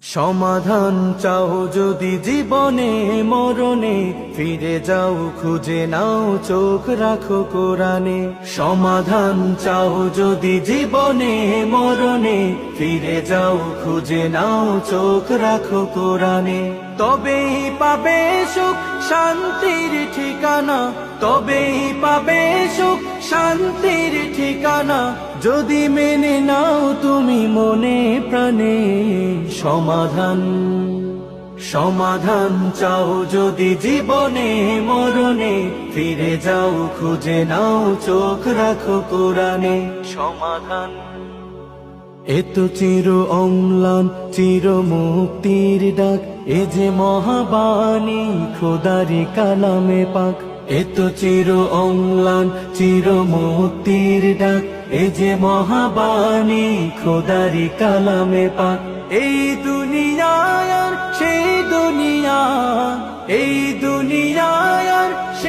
সমাধান চাও যদি জীবনে মরণে, ফিরে যাও খুঁজে নাও চোখ রাখো কোরআনে। সমাধান চাও যদি জীবনে মরণে, ফিরে যাও খুঁজে নাও চোখ রাখো কোরআনে। তবেই পাবে সুখ শান্তির ঠিকানা, তবেই পাবে সুখ শান্তির ঠিকানা, যদি মেনে নাও তুমি মনে প্রাণে। সমাধান সমাধান চাও যদি জীবনে মরণে, ফিরে যাও খুঁজে নাও চোখ রাখো কোরআনে। সমাধান এত চির অম্লান চির মুক্তির ডাক, এ যে মহাবাণী খোদারি কালামে পাক। এত চির অম্লান চির মুক্তির ডাক, এ যে মহাবাণী খোদারি কালামে পাক। এই দুনিয়ায় আর সেই দুনিয়া, এই দুনিয়া